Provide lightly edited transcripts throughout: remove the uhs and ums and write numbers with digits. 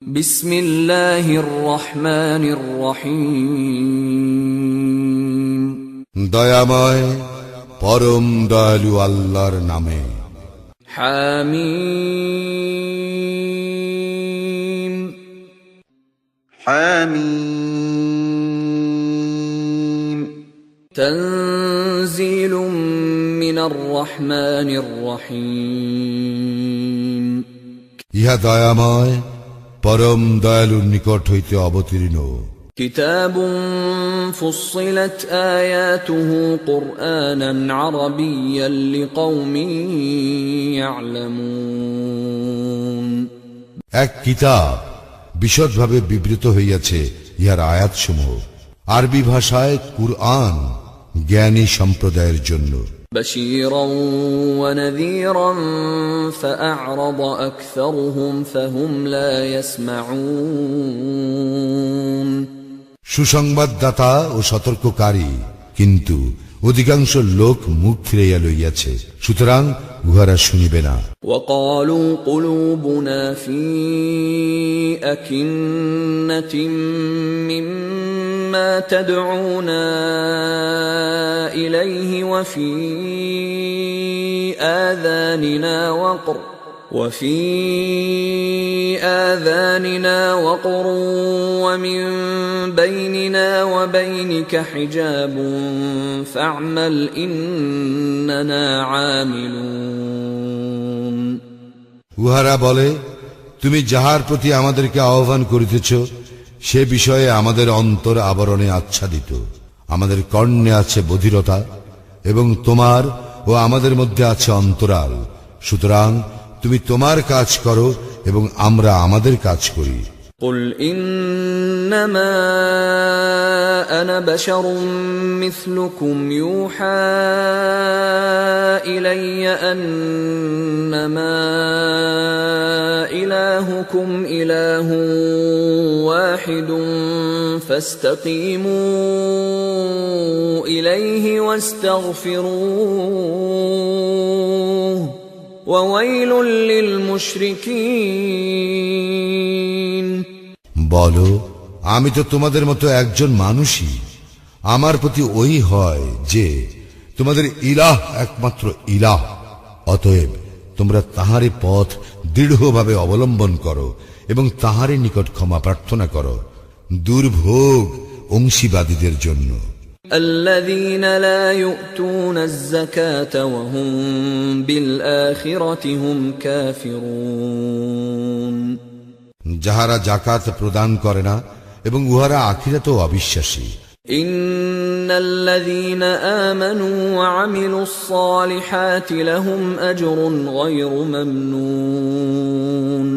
বিসমিল্লাহির রহমানির রহিম। দয়াময় পরম দয়ালু আল্লাহর নামে। হামিম حميم তানজিলুম মিনার রহমানির রহিম। ইহা দয়াময় পরম দয়ালুর নিকট হইতে অবতীর্ণ। কিতাবুন ফুসসিলাত আয়াতুহু কুরআনান আরাবিয়্যান লিকওমিন ইয়া'লামুন। এক কিতাব বিশদভাবে বিবৃত হইয়াছে, ইহার আয়াতসমূহ আরবি ভাষায় কুরআন জ্ঞানী সম্প্রদায়ের জন্য। বাশীরান ওয়া নাযীরান ফাআ'রাদা আকসারুহুম ফাহুম লা ইয়াসমাউন। সুসংবাদদাতা ও সতর্ককারী, কিন্তু অধিকাংশ লোক মুখ ফিরাইয়া লইয়াছে, সুতরাং উহারা শুনিবে না। ওয়াকালু কুলুবুনা ফি আকিন্নাতিম মিম্মা তাদউনা ইলাইহি ওয়া ফি آذاننا وقر ومن بيننا وبينك حجاب فاعمل إننا عاملون। উহারা বলে, তুমি যাহার প্রতি আমাদেরকে আহ্বান করিতেছ সে বিষয়ে আমাদের অন্তর আবরণে আচ্ছাদিত, আমাদের কর্ণে আছে বধিরতা এবং তোমার ও আমাদের মধ্যে আছে অন্তরাল, সুতরাং তুমি তোমার কাজ করো এবং আমরা আমাদের কাজ করি। قل إنما أنا بشر مثلكم يوحى إلي أنما إلهكم إله واحد فاستقيموا إليه واستغفروه وويل للمشركين। বলো, আমি তো তোমাদের মতো একজন মানুষই। আমার প্রতি ওই হয় যে তোমাদের ইলাহ একমাত্র ইলাহ, অতএব তোমরা তাহারই পথ দৃঢ়ভাবে অবলম্বন করো এবং তাহারই নিকট ক্ষমা প্রার্থনা করো। দুর্ভোগ অংশীবাদীদের জন্য। الذين لا يؤتون الزكاة وهم بالآخرة هم كافرون। যাহারা যাকাত প্রদান করে না এবং উহারা আখিরাতেও অবিশ্বাসী। إن الذين آمنوا وعملوا الصالحات لهم أجر غير ممنون।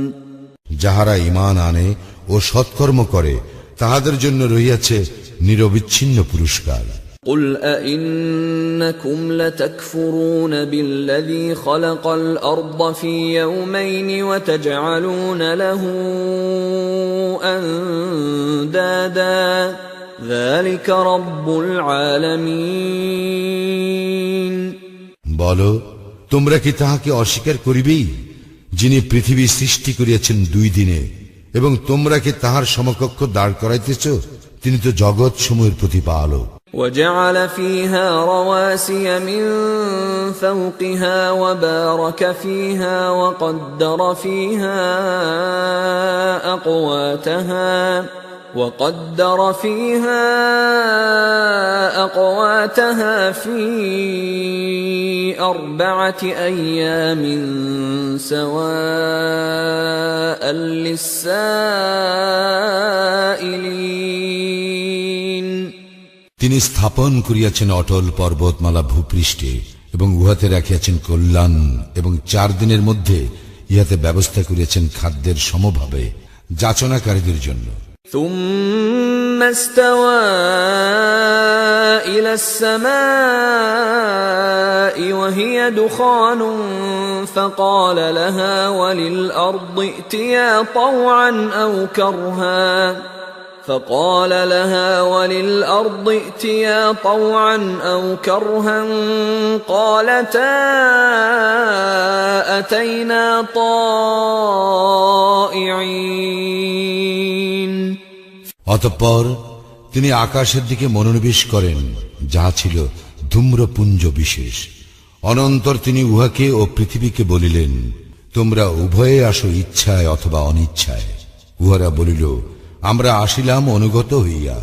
যাহারা ঈমান আনে ও সৎকর্ম করে তাহাদের জন্য রহিয়াছে নিরবিচ্ছিন্ন পুরস্কার। قل أئنكم لتكفرون بالذي خلق الأرض في يومين وتجعلون له أندادا ذلك رب العالمين। বলো, তোমরা কি তাহাকে অস্বীকার করিবেই যিনি পৃথিবী সৃষ্টি করিয়াছেন 2 দিনে, এবং তোমরা কি তাহার সমকক্ষ দাঁড় করাইতেছ? তিনি তো জগৎ সমূহের প্রতিপালক। وجعل فيها رواسي من فوقها وبارك فيها وقدر فيها أقواتها في 4 أيام سواء للسائلين। তিনি স্থাপন করিয়াছেন অটল পর্বতমালা ভূপৃষ্ঠে এবং উহাতে রাখিয়াছেন কল্যাণ, এবং 4 দিনের মধ্যে ইহাতে ব্যবস্থা করিয়াছেন খাদ্যের সমভাবে যাচনাকারীদের জন্য। ثم استوى إلى السماء وهي دخان فقال لها وللأرض ائتيا طوعا أو كرها فقال لها وللأرض ائتيا طوعا أو كرها قالتا أتينا طائعين। অতঃপর তিনি আকাশের দিকে মনোনিবেশ করেন, যাহা ছিল ধূম্রপুঞ্জ বিশেষ। অনন্তর তিনি উহাকে ও পৃথিবীকে বলিলেন, তোমরা উভয়ে আসো ইচ্ছায় অথবা অনিচ্ছায়। উহারা বলিল, আমরা আসিলাম অনুগত হইয়া।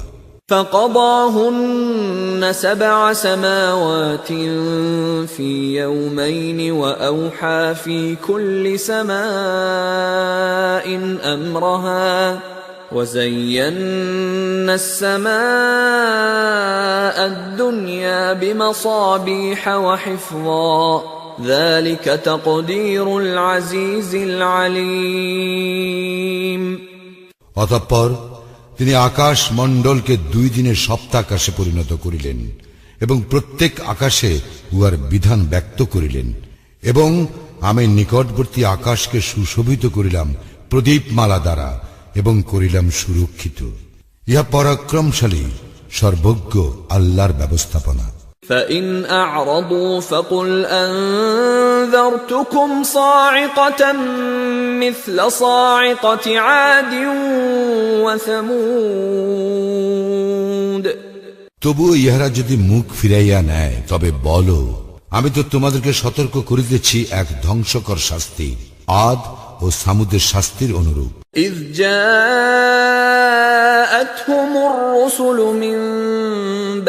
فقضاهن 7 سماوات في يومين وأوحى في كل سماء أمرها وزينا السماء الدنيا بمصابيح وحفظا ذلك تقدير العزيز العليم। অতঃপর তিনি আকাশ মণ্ডলকে 2 দিনের সপ্তাহাকাশে পরিণত করিলেন এবং প্রত্যেক আকাশে উহার বিধান ব্যক্ত করিলেন। এবং আমি নিকটবর্তী আকাশকে সুশোভিত করিলাম প্রদীপমালা দ্বারা এবং করিলাম সুরক্ষিত। ইহা পরাক্রমশালী সর্বজ্ঞ আল্লাহর ব্যবস্থাপনা। فإن أعرضوا فقل أنذرتكم صاعقة مثل صاعقة عاد وثمود। তবু ইহারা যদি মুখ ফিরাইয়া নেয় তবে বলো, আমি তো তোমাদেরকে সতর্ক করিতেছি এক ধ্বংসকর শাস্তি, আদ ও সামুদের শাস্তির অনুরূপ। إذ جاءتهم الرسل من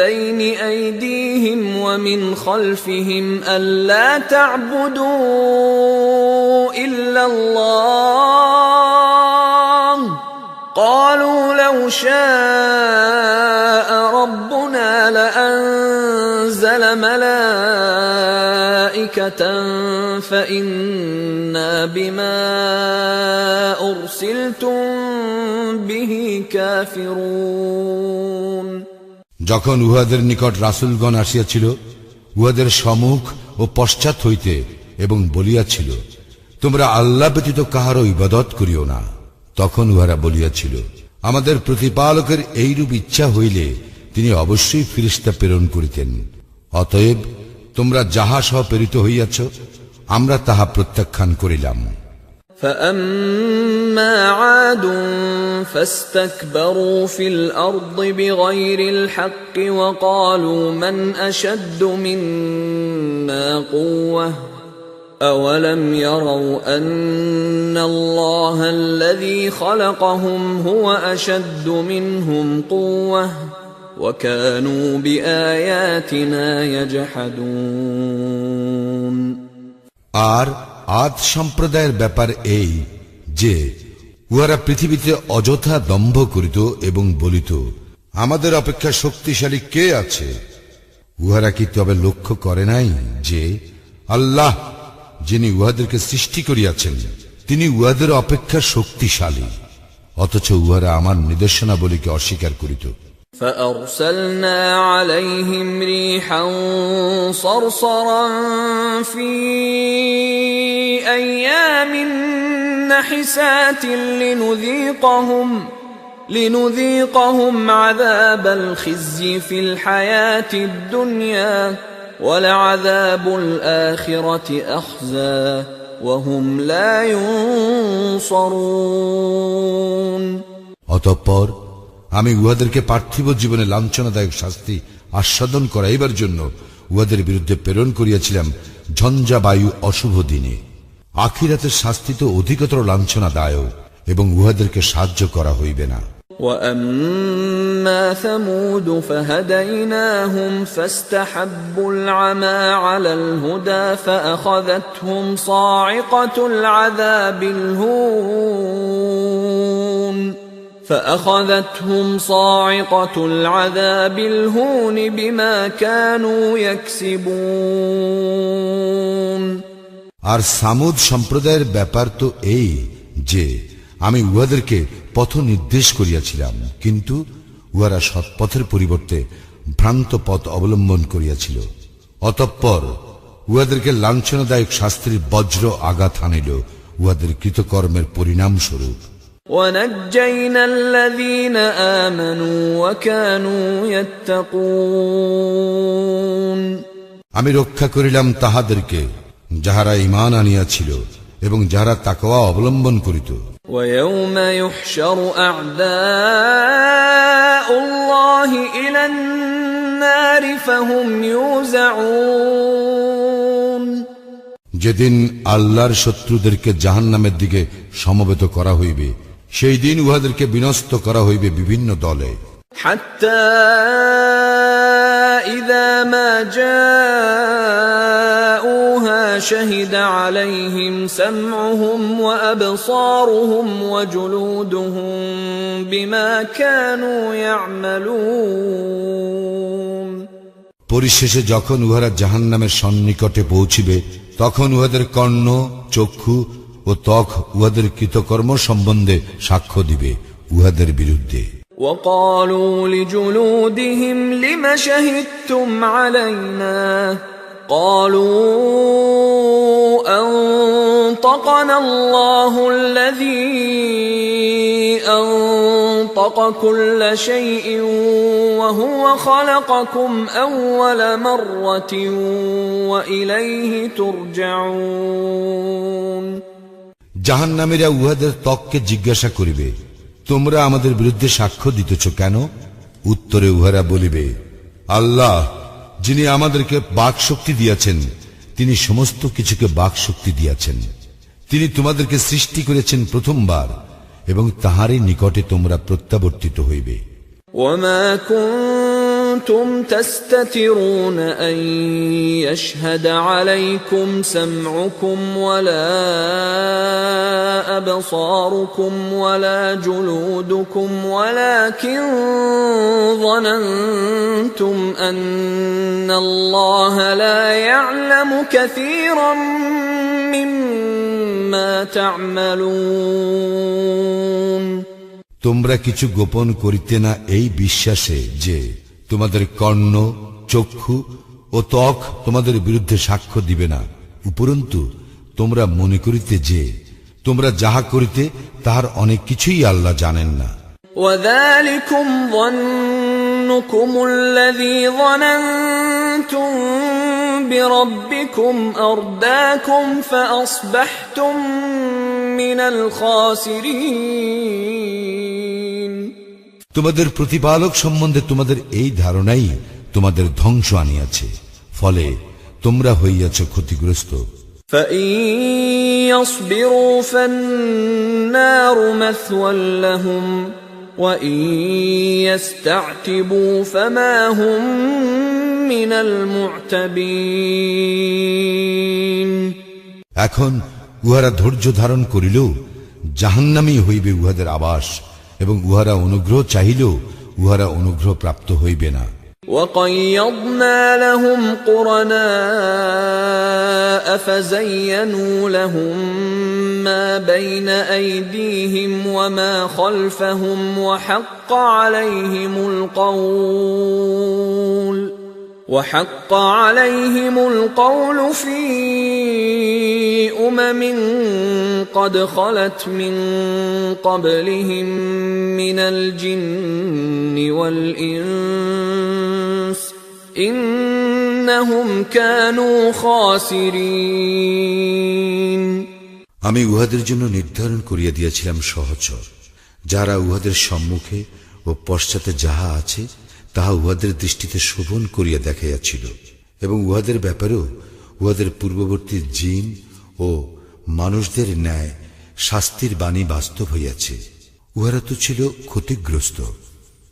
بين أيديهم ومن خلفهم ألا تعبدوا إلا الله قالوا لو شاء ربنا لأنزل ملائكة فإنا بما أرسلتم به كافرون। যখন উহাদের নিকট রাসূলগণ আসিয়াছিল উহাদের সম্মুখ ও পশ্চাৎ হইতে এবং বলিয়াছিল, তোমরা আল্লাহ ব্যতীত কাহারও ইবাদত করিও না, তখন উহারা বলিয়াছিল, আমাদের প্রতিপালকের এইরূপ ইচ্ছা হইলে তিনি অবশ্যই ফেরেশতা প্রেরণ করিতেন। অতএব তোমরা যাহা সহ প্রেরিত হইয়াছ আমরা তাহা প্রত্যাখ্যান করিলাম। فأما عاد فاستكبروا في الأرض بغير الحق وقالوا من أشد منا قوة أولم يروا أن الله الذي خلقهم هو أشد منهم قوة وكانوا بآياتنا يجحدون। আর আদ সম্প্রদায়ের ব্যাপার এই যে উহারা পৃথিবীতে অযথা দম্ভ করিত এবং বলিত, আমাদের অপেক্ষা শক্তিশালী কে আছে? উহারা কি তবে লক্ষ্য করে নাই যে আল্লাহ যিনি উহাদেরকে সৃষ্টি করিয়াছেন তিনি উহাদের অপেক্ষা শক্তিশালী, অথচ উহারা আমার নিদর্শনাবলীকে অস্বীকার করিত। فأرسلنا عليهم ريحا صرصرا في أيام نحسات لنذيقهم عذاب الخزي في الحياة الدنيا ولعذاب الآخرة أخزى وهم لا ينصرون। অতঃপর আমি উহাদেরকে পার্থিব জীবনে লাঞ্ছনাদায়ক শাস্তি আস্বাদন করাইবার জন্য উহাদের বিরুদ্ধে প্রেরণ করিয়াছিলাম ঝঞ্ঝা বায়ু অশুভ দিনে। আখিরাতের শাস্তি তো অধিকতর লাঞ্ছনাদায়ক এবং উহাদেরকে সাহায্য করা হইবে না। وأما ثمود فهديناهم فاستحبوا العمى على الهدى فأخذتهم صاعقة العذاب الهون بما كانوا يكسبون। আর সামুদ সম্প্রদায়ের ব্যাপার তো এই যে আমি উহাদেরকে পথ নির্দেশ করিয়াছিলাম, কিন্তু উহারা সৎপথের পরিবর্তে ভ্রান্ত পথ অবলম্বন করিয়াছিল। অতঃপর উহাদেরকে লাঞ্ছনাদায়ক শাস্তির বজ্র আঘাত আনিল উহাদের কৃতকর্মের পরিণাম স্বরূপ। ونجينا الذين آمنوا وكانوا يتقون আমি রক্ষা করিলাম তাহাদেরকে যাহারা ঈমান আনিয়াছিল এবং যাহারা তাকওয়া অবলম্বন করিত। ويوم يحشر أعداء الله إلى النار فهم يوزعون যেদিন আল্লাহর শত্রুদেরকে জাহান্নামের দিকে সমবেত করা হইবে, সেই দিন উহাদেরকে বিনষ্ট করা হইবে বিভিন্ন দলে। حتى إذا ما جاءوها شهد عليهم سمعهم وأبصارهم وجلودهم بما كانوا يعملون পরিশেষে যখন উহারা জাহান্নামের সন্নিকটে পৌঁছিবে, তখন উহাদের কর্ণ, চক্ষু ও ত্বক উহাদের কৃতকর্ম সম্বন্ধে সাক্ষ্য দিবে উহাদের বিরুদ্ধে। وقالوا لجلودهم لم شهدتم علينا قالوا أنطقنا الله الذي أنطق كل شيء وهو خلقكم أول مرة وإليه ترجعون জাহান্নামীরা উহাদের ত্বককে জিজ্ঞাসা করিবে, তোমরা আমাদের বিরুদ্ধে সাক্ষ্য দিতেছ কেন? উত্তরে উহারা বলিবে, আল্লাহ যিনি আমাদেরকে বাক শক্তি দিয়াছেন, তিনি সমস্ত কিছুকে বাক শক্তি দিয়াছেন। তিনি তোমাদেরকে সৃষ্টি করেছেন প্রথমবার এবং তাহারই নিকটে তোমরা প্রত্যাবর্তিত হইবে। وما كنتم تستترون أن يشهد عليكم سمعكم ولا أبصاركم ولا جلودكم ولكن ظننتم أن الله لا يعلم كثيرا مما تعملون তোমরা কিছু গোপন করিতে না এই বিশ্বাসে যে তোমাদের কর্ণ, চক্ষু ও ত্বক তোমাদের বিরুদ্ধে সাক্ষ্য দিবে না, উপরন্তু তোমরা মনে করিতে যে তোমরা যাহা করিতে তাহার অনেক কিছুই আল্লাহ জানেন না। وذلكم ظنكم الذي ظننتم بربكم أرداكم فأصبحتم من الخاسرين তোমাদের প্রতিপালক সম্বন্ধে তোমাদের এই ধারণাই তোমাদের ধ্বংস আনিয়াছে, ফলে তোমরা হইয়াছ ক্ষতিগ্রস্ত। فإن يصبروا فالنار مثوى لهم وإن يستعتبوا فما هم من المعتبين এখন উহারা ধৈর্য ধারণ করিলেও জাহান্নামী হইবে উহাদের আবাস, এবং উহারা অনুগ্রহ চাহিলেও উহারা অনুগ্রহ প্রাপ্ত হইবে না। وقيضنا لهم قرناء فزينوا لهم ما بين أيديهم وما خلفهم وحق عليهم القول في أمم قد خلت من قبلهم من الجن والإنس إنهم كانوا خاسرين আমি উহাদের জন্য নির্ধারণ করিয়া দিয়েছিলাম সহচর, যারা উহাদের সম্মুখে ও পশ্চাতে যাহা আছে তাহা উহাদের দৃষ্টিতে শোভন করিয়া দেখাইয়াছিল, এবং উহাদের ব্যাপারেও উহাদের পূর্ববর্তী জিন ও মানুষদের ন্যায় শাস্তির বাণী বাস্তব হইয়াছে। উহারা তো ছিল ক্ষতিগ্রস্ত।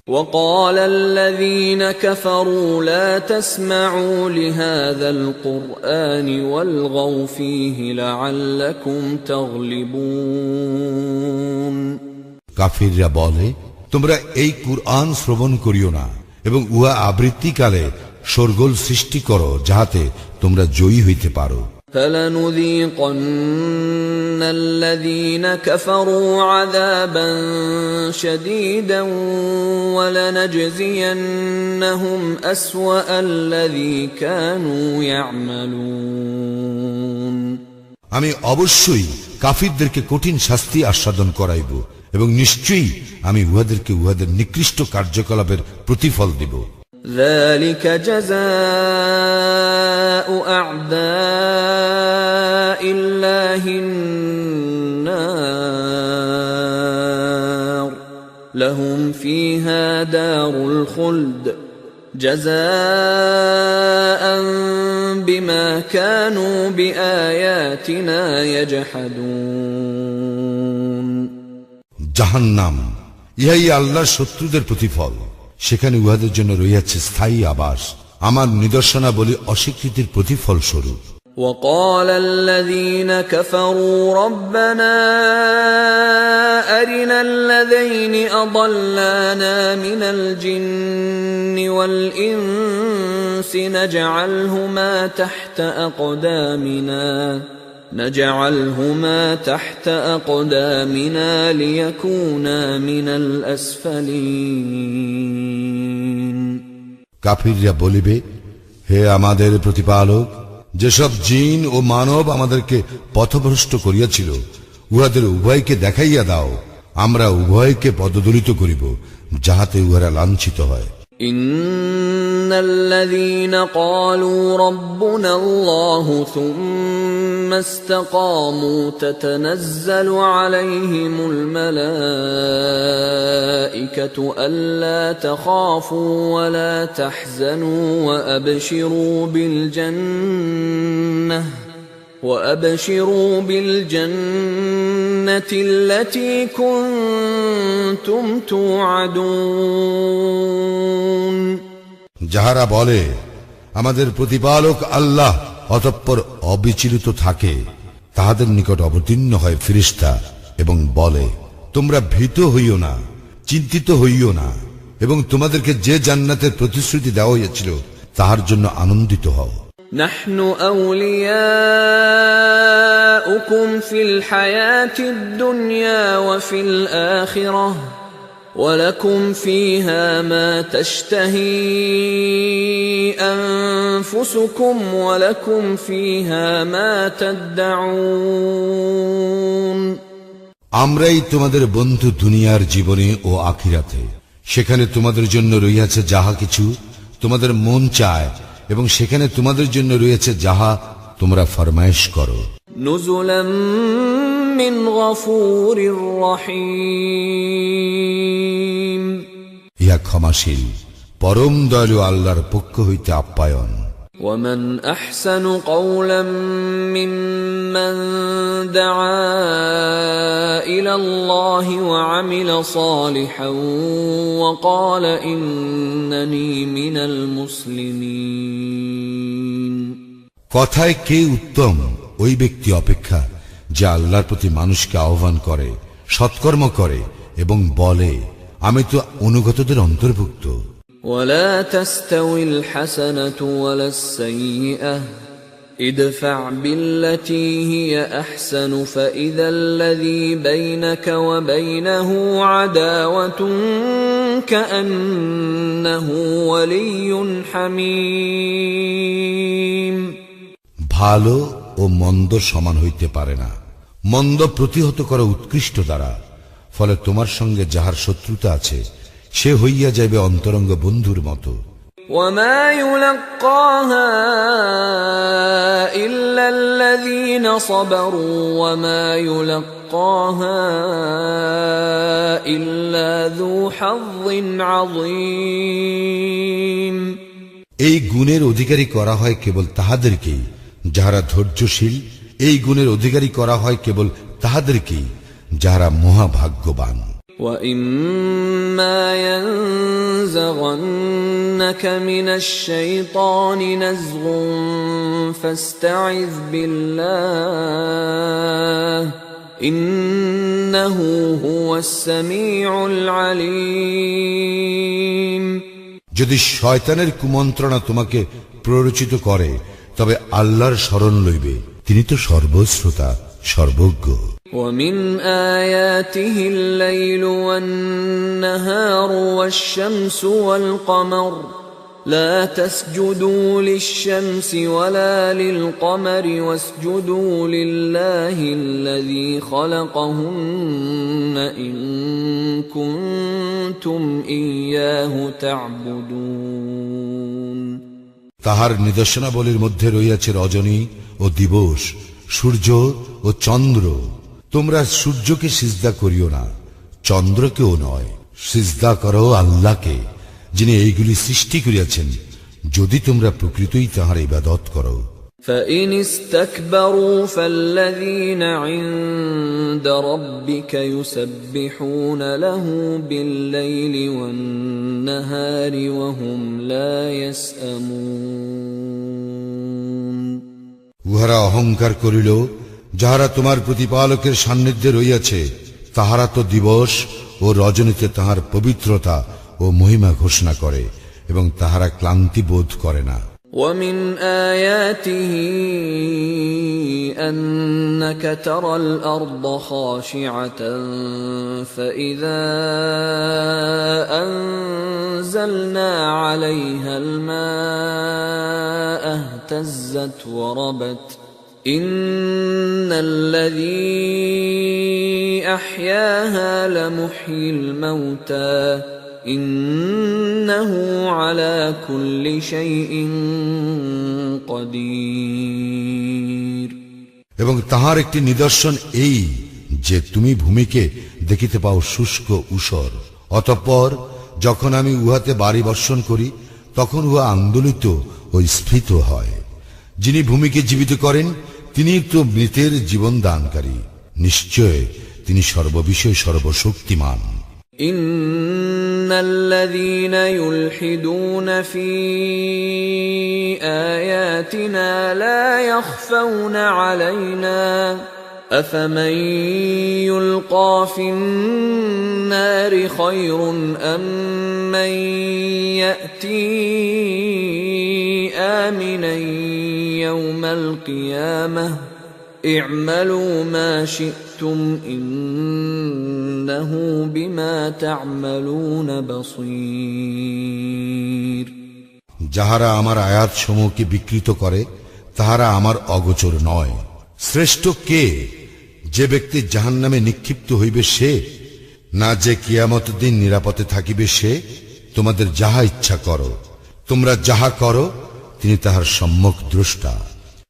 وقال الذين كفروا لا تسمعوا لهذا القرآن والغوا فيه لعلكم تغلبون কাফিররা বলে, তোমরা এই কুরআন শ্রবণ করিও না এবং উহা আবৃত্তিকালে শোরগোল সৃষ্টি করো, যাহাতে তোমরা জয়ী হইতে পারো। فلنذيقن الذين كفروا عذابا شديدا ولنجزينهم أسوأ الذي كانوا يعملون আমি অবশ্যই কাফিরদেরকে কঠিন শাস্তি আস্বাদন করাইব এবং নিশ্চয়ই আমি উহাদেরকে উহাদের নিকৃষ্ট কার্যকলাপের প্রতিফল দিব। ذلك جزاء أعداء الله النار لهم فيها دار الخلد جزاء بما كانوا بآياتنا يجحدون জাহান্নাম ইহাই আল্লাহর শত্রুদের প্রতিফল, সেখানে উহাদের জন্য রয়েছে স্থায়ী আবাস আমার নিদর্শনাবলী অস্বীকৃতির প্রতিফল স্বরূপ। وقال الذين كفروا ربنا أرنا الذين أضلانا من الجن والإنس نجعلهما تحت أقدامنا ليكونا من الأسفلين কাফিররা বলিবে, হে আমাদের প্রতিপালক, যেসব জিন ও মানব আমাদেরকে পথভ্রষ্ট করিয়াছিল উহাদের উভয়কে দেখাইয়া দাও, আমরা উভয়কে পদদলিত করিব, যাহাতে উহারা লাঞ্ছিত হয়। إن الذين قالوا ربنا الله ثم استقاموا تتنزل عليهم الملائكة ألا تخافوا ولا تحزنوا وأبشروا بالجنة التي كنتم توعدون যাহারা বলে আমাদের প্রতিপালক আল্লাহ, অতঃপর অবিচলিত থাকে, তাহাদের নিকট অবতীর্ণ হয় ফেরেশতা এবং বলে, তোমরা ভীত হইও না, চিন্তিত হইও না, এবং তোমাদেরকে যে জান্নাতের প্রতিশ্রুতি দেওয়া হইয়াছিল তাহার জন্য আনন্দিত হও। نحن أولياؤكم في الحياة الدنيا وفي الآخرة ولكم فيها ما تشتهي أنفسكم ولكم فيها ما تدعون আমরাই তোমাদের বন্ধু দুনিয়ার জীবনে ও আখিরাতে, সেখানে তোমাদের জন্য রয়েছে যাহা কিছু তোমাদের মন চায় এবং সেখানে তোমাদের জন্য রয়েছে যাহা তোমরা ফরমায়েশ করো। نزلا من غفور رحيم ইহা ক্ষমাশীল পরম দয়ালু আল্লাহর পক্ষ হইতে আপ্যায়ন। ومن أحسن قولا ممن دعا إلى الله وعمل صالحا وقال إنني من المسلمين কথায় কে উত্তম ওই ব্যক্তি অপেক্ষা যে আল্লাহর প্রতি মানুষকে আহ্বান করে, সৎকর্ম করে এবং বলে, আমি তো অনুগতদের অন্তর্ভুক্ত। ولا تستوي الحسنة ولا السيئة ادفع بالتي هي أحسن فإذا الذي بينك وبينه عداوة كأنه ولي حميم ভালো ও মন্দ সমান হইতে পারে না, মন্দ প্রতিহত করা উৎকৃষ্ট দ্বারা, ফলে তোমার সঙ্গে যাহার শত্রুতা আছে সে হইয়া যাইবে অন্তরঙ্গ বন্ধুর মতো। وما يلقاها إلا الذين صبروا وما يلقاها إلا ذو حظ عظيم এই গুণের অধিকারী করা হয় কেবল তাহাদেরকেই যাহারা ধৈর্যশীল, এই গুণের অধিকারী করা হয় কেবল তাহাদেরকেই যাহারা মহাভাগ্যবান। وَإِمَّا يَنزَغَنَّكَ مِنَ الشَّيْطَانِ نَزْغٌ فَاسْتَعِذْ بِاللَّهِ إِنَّهُ هُوَ السَّمِيعُ الْعَلِيمُ যদি শয়তানের কুমন্ত্রণা তোমাকে প্ররোচিত করে তবে আল্লাহর শরণ লইবে, তিনি তো সর্বশ্রোতা সর্বজ্ঞ। وَمِنْ آيَاتِهِ اللَّيْلُ وَالنَّهَارُ وَالشَّمْسُ وَالْقَمَرُ لا تسجدوا للشمس ولا للقمر واسجدوا لله الذي خلقهن إن كنتم إياه تعبدون তাহার নিদর্শনাবলীর মধ্যে রইয়াছে রজনী ও দিবস, সূর্য ও চন্দ্র। তোমরা সূর্যকে সিজদা করিও না, চন্দ্রকেও নয়, সিজদা করো আল্লাহকে, যিনি এইগুলি সৃষ্টি করিয়াছেন, যদি তোমরা প্রকৃতই তাহার ইবাদত করো। فإن استكبروا فالذين عند ربك يسبحون له بالليل والنهار وهم لا يسأمون উহারা অহংকার করিল, যাহারা তোমার প্রতিপালকের সান্নিধ্যে রইয়াছে, তাহারা তো দিবস ও রজনীতে তাহার পবিত্রতা ও মহিমা ঘোষণা করে এবং তাহারা ক্লান্তি বোধ করে না। ومن آياته أنك ترى الأرض خاشعة فإذا أنزلنا عليها الماء اهتزت وربت إن الذي أحياها لمحيي الموتى ইন্নাহু আলা কুল্লি শাইইন কাদির। এবং তাহার একটি নিদর্শন এই যে তুমি ভূমিকে দেখিতে পাও শুষ্ক ঊষর, অতঃপর যখন আমি উহাতে বাড়ি বর্ষণ করি তখন উহা আন্দোলিত ও স্ফীত হয়। যিনি ভূমিকে জীবিত করেন তিনি তো মৃতের জীবন দানকারী, নিশ্চয় তিনি সর্ববিষয়ে সর্বশক্তিমান। ইন্নাল্লাযীনা ইউলহিদুনা ফী আয়াতিনা লা ইয়াখফাউনা আলাইনা আফামান ইউলকা ফিন-নারি খায়রুন আম্মান ইয়াতি আমিনান ইয়াওমাল কিয়ামাহ ই'মালু মা শি'তুম ইন্নাহু বিমা তা'মালুনা বাসীর। যাহারা আমার আয়াতসমূহকে বিকৃত করে তাহারা আমার অগোচর নয়। শ্রেষ্ঠ কে, যে ব্যক্তি জাহান্নামে নিক্ষিপ্ত হইবে সে, না যে কিয়ামত দিন নিরাপদে থাকিবে সে? তোমাদের যাহা ইচ্ছা করো, তোমরা যাহা করো তিনি তাহার সম্যক দ্রষ্টা।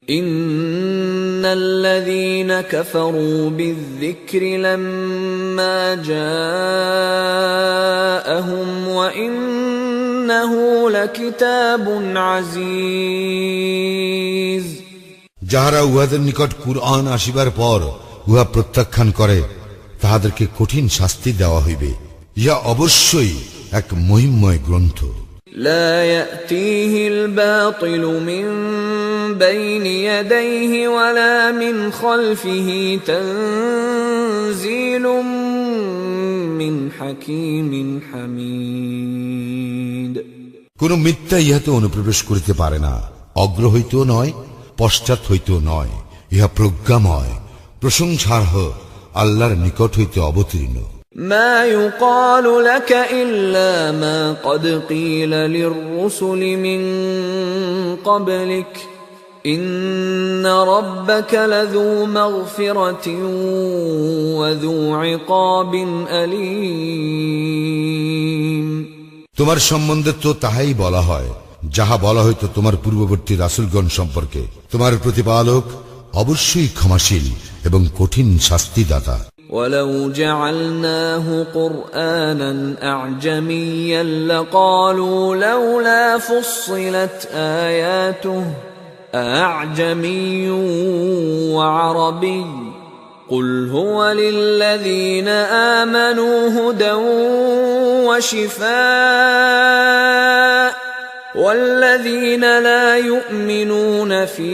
ইন্নাল্লাযীনা কাফারু বিয-যিকরি লাম্মা জাআহুম ওয়া ইন্নাহু লাকিতাবুন আযীজ। যাহারা উহাদের নিকট কুরআন আসিবার পর উহা প্রত্যাখ্যান করে তাহাদেরকে কঠিন শাস্তি দেওয়া হইবে। ইহা অবশ্যই এক মহিমময় গ্রন্থ। লা ইয়াতিহিল বাতিলু মিন বাইনি ইয়াদাইহি ওয়ালা মিন খালফিহি তানযীলুম মিন হাকীমিন হামিদ। কোন মিথ্যা ইহাতে অনুপ্রবেশ করিতে পারে না, অগ্র হইতেও নয়, পশ্চাৎ হইতেও নয়। ইহা প্রজ্ঞাময়, প্রশংসার্হ, আল্লাহর নিকট হইতে অবতীর্ণ। মা ইউকালু লাকা ইল্লা মা ক্বাদ ক্বিলা লির-রুসুলি মিন ক্বাবলিক ইন্না রাব্বাকা লাযু মাগফিরাতিন ওয়া যু ইকাবিন আলীম। তোমার সম্বন্ধে তো তাহাই বলা হয় যাহা বলা হইত তোমার পূর্ববর্তী রাসূলগণ সম্পর্কে। তোমার প্রতিপালক অবশ্যই ক্ষমাশীল এবং কঠিন শাস্তিদাতা। ওয়ালাউ জাআলনাহু কুরআনান আ'জামিয়্যান লাকালু লাউলা ফুসসিলাত আয়াতুহু আ'জামিয়্যুন ওয়া আরাবিয়্যুন কুল হুয়া লিল্লাযীনা আমানু হুদান ওয়া শিফাa'un والذين لا يؤمنون في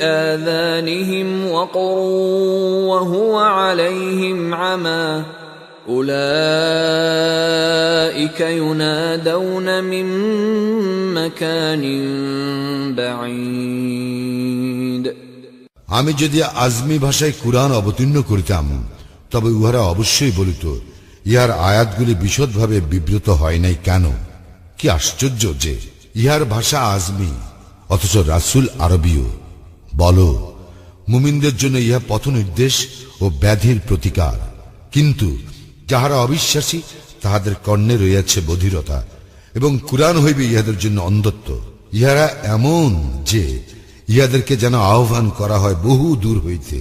آذانهم وقر وهو عليهم عمى أولئك ينادون من مكان بعيد। আমি যদি আজমি ভাষায় কুরআন অবতীর্ণ করিতাম তবে উহারা অবশ্যই বলিত, ইহার আয়াতগুলি বিশদভাবে বিবৃত হয় নাই কেন? কি আশ্চর্য যে ইহার ভাষা আজমি, অথচ রাসূল আরবীয়। বলো, মুমিনদের জন্য ইহা পথ নির্দেশ ও ব্যাধির প্রতিকার, কিন্তু যাহারা অবিশ্বাসী তাহাদের কর্ণে রইয়াছে বধিরতা, এবং কুরআন হইবে ইহাদের জন্য অন্ধত্ব। ইহারা এমন যে ইহাদেরকে যেন আহ্বান করা হয় বহু দূর হইতে।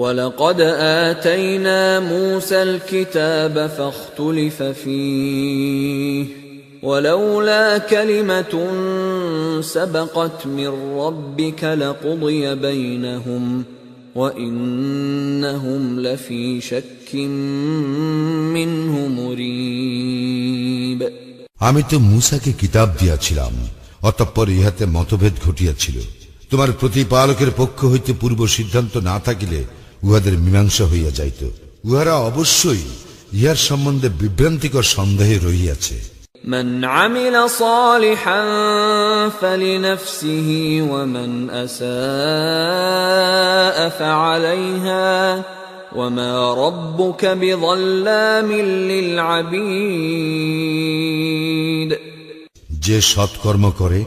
وَلَقَدْ آتَيْنَا مُوسَى الْكِتَابَ فَاخْتُلِفَ فِيهِ وَلَوْلَا كَلِمَةٌ سَبَقَتْ مِنْ رَبِّكَ لَقُضِيَ بَيْنَهُمْ وَإِنَّهُمْ لَفِي شَكٍّ مِّنْهُ مُرِيبٍ। আমি তো মূসাকে কিতাব দিয়াছিলাম, অতঃপর ইহাতে মতভেদ ঘটিয়াছিল। তোমার প্রতিপালকের পক্ষ হইতে পূর্ব সিদ্ধান্ত না থাকিলে উহাদের মীমাংসা হইয়া যাইত। উহারা অবশ্যই ইহার সম্বন্ধে বিভ্রান্তিকর সন্দেহে রহিয়াছে। من عمل صالحا فلنفسه ومن أساء فعليها وما ربك بظلام للعبيد। যে সৎকর্ম করে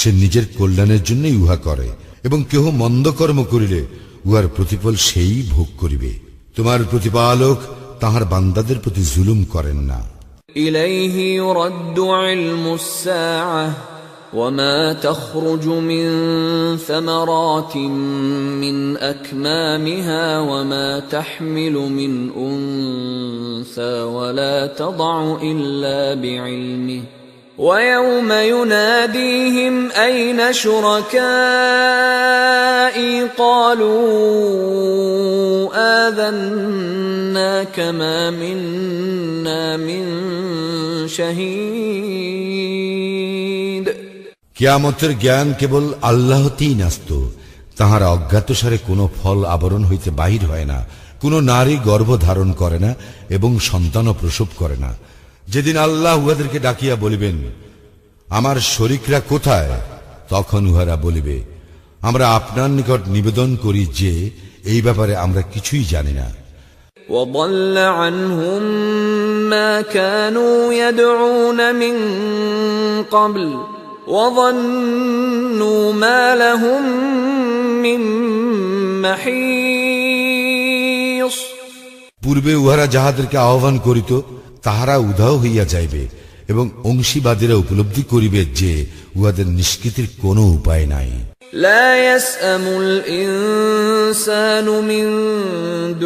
সে নিজের কল্যাণের জন্যই উহা করে, এবং কেহ মন্দ কর্ম করিলে উহার প্রতিফল সেই ভোগ করিবে। তোমার প্রতিপালক তাহার বান্দাদের প্রতি জুলুম করেন না। إليه يرد علم الساعة وما تخرج من ثمرات من أكمامها وما تحمل من أنثى ولا تضع إلا بعلمه ويوم يناديهم أين شركائي قالوا آذناك ما منا من شهيد। কিয়ামতের জ্ঞান কেবল আল্লাহতেই ন্যস্ত। তাহারা অজ্ঞাতসারে কোনো ফল আবরণ হইতে বাহির হয় না, কোনো নারী গর্ভ ধারণ করে না এবং সন্তানও প্রসব করে না। যেদিন আল্লাহ উহাদেরকে ডাকিয়া বলিবেন, আমার শরীকরা কোথায়? তখন উহারা বলিবে, আমরা আপনার নিকট নিবেদন করি যে এই ব্যাপারে আমরা কিছুই জানি না। وضل عنهم ما كانوا يدعون من قبل وظنوا ما لهم من محيص। পূর্বে উহারা যাহাদেরকে আহ্বান করিত তাহারা উধাও হইয়া যাইবে, এবং অংশীবাদীরা উপলব্ধি করিবে যে উহাদের নিষ্কৃতির কোনো উপায় নাই। لا يسأم الإنسان من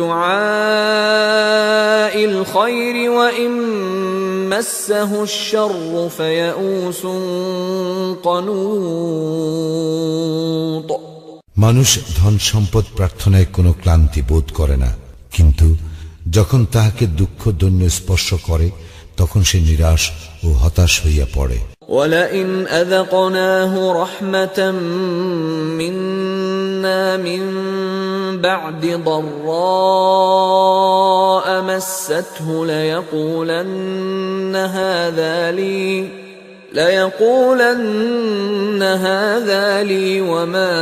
دعاء الخير وإن مسه الشر فيئوس قنوط। মানুষ ধন সম্পদ প্রার্থনায় কোনো ক্লান্তি বোধ করে না, কিন্তু যখন তাহাকে দুঃখ দৈন্য স্পর্শ করে তখন সে নিরাশ ও হতাশ হইয়া পড়ে। وَلَئِنْ أَذَقْنَاهُ رَحْمَةً مِنَّا مِنْ بَعْدِ ضَرَّاءَ مَسَّتْهُ لَيَقُولَنَّ هَذَا لِي وَمَا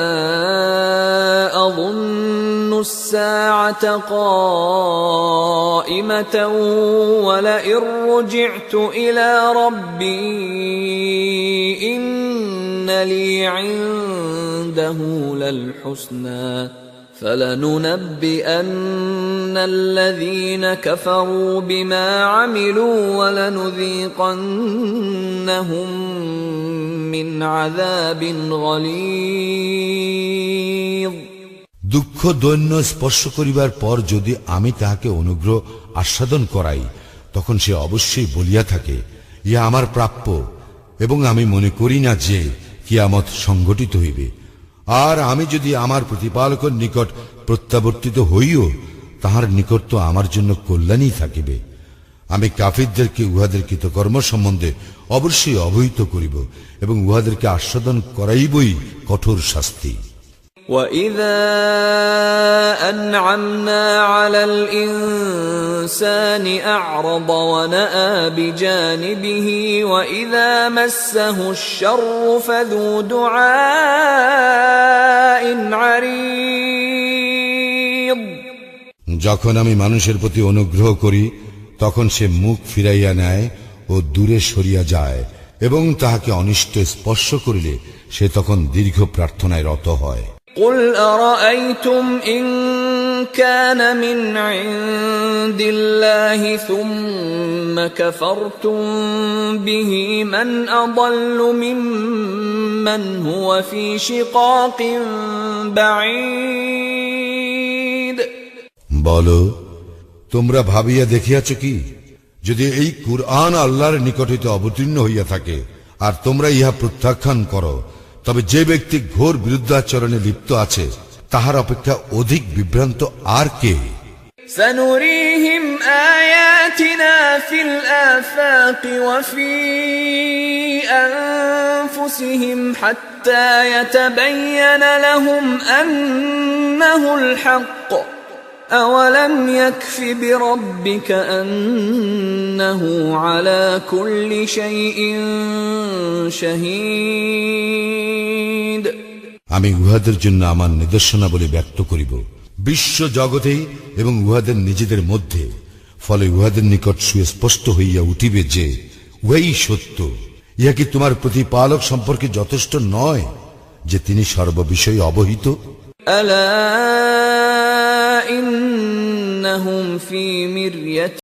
أَظُنُّ السَّاعَةَ قَائِمَةً وَلَئِن رُّجِعْتُ إِلَى رَبِّي إِنَّ لِي عِندَهُ لَلْحُسْنَى فَلَنُنَبِّئَنَّ الَّذِينَ كَفَرُوا بِمَا عَمِلُوا وَلَنُذِيقَنَّهُم مِّنْ عَذَابٍ غَلِيظٍ। দুঃখ দৈন্য স্পর্শ করিবার পর যদি আমি তাহাকে অনুগ্রহ আস্বাদন করাই, তখন সে অবশ্যই বলিয়া থাকে, ইহা আমার প্রাপ্য, এবং আমি মনে করি না যে কিয়ামত সংঘটিত হইবে। আর আমি যদি আমার প্রতিপালকের নিকট প্রত্যাবর্তিত হইও, তাহার নিকট তো আমার জন্য কল্যাণই থাকিবে। আমি কাফিরদেরকে উহাদের কৃতকর্ম সম্বন্ধে অবশ্যই অবহিত করিব, এবং উহাদেরকে আস্বাদন করাইবই কঠোর শাস্তি। وَإِذَا أَنْعَمْنَا عَلَى الْإِنسَانِ أَعْرَضَ وَنَأَى بِجَانِبِهِ وَإِذَا مَسَّهُ الشَّرُّ فَذُو دُعَاءٍ عَرِيضٍ। যখন আমি মানুষের প্রতি অনুগ্রহ করি তখন সে মুখ ফিরাইয়া নেয় ও দূরে সরিয়া যায়, এবং তাহাকে অনিষ্ট স্পর্শ করিলে সে তখন দীর্ঘ প্রার্থনায় রত হয়। قل أرأيتم إن كان من عند الله ثم كفرتم به من أضل ممن هو في شقاق بعيد। বলো, তোমরা ভাবিয়া দেখিয়াছ কি, যদি এই কুরআন আল্লাহর নিকট হইতে অবতীর্ণ হইয়া থাকে আর তোমরা ইহা প্রত্যাখ্যান করো, তবে যে ব্যক্তি ঘোর বিরুদ্ধাচরণে লিপ্ত আছে তাহার অপেক্ষা অধিক বিভ্রান্ত আর কে? سنريهم آياتنا في الآفاق وفي أنفسهم حتى يتبين لهم أنه الحق أولم يكف بربك أنه على كل شيء شهيد। আমি উহাদের জন্য আমার নিদর্শনাবলী ব্যক্ত করিব বিশ্ব জগতে এবং উহাদের নিজেদের মধ্যে, ফলে উহাদের নিকট সুস্পষ্ট হইয়া উঠিবে যে উহাই সত্য। ইহা কি তোমার প্রতিপালক সম্পর্কে যথেষ্ট নয় যে তিনি সর্ববিষয়ে অবহিত? ألا إنهم في مرية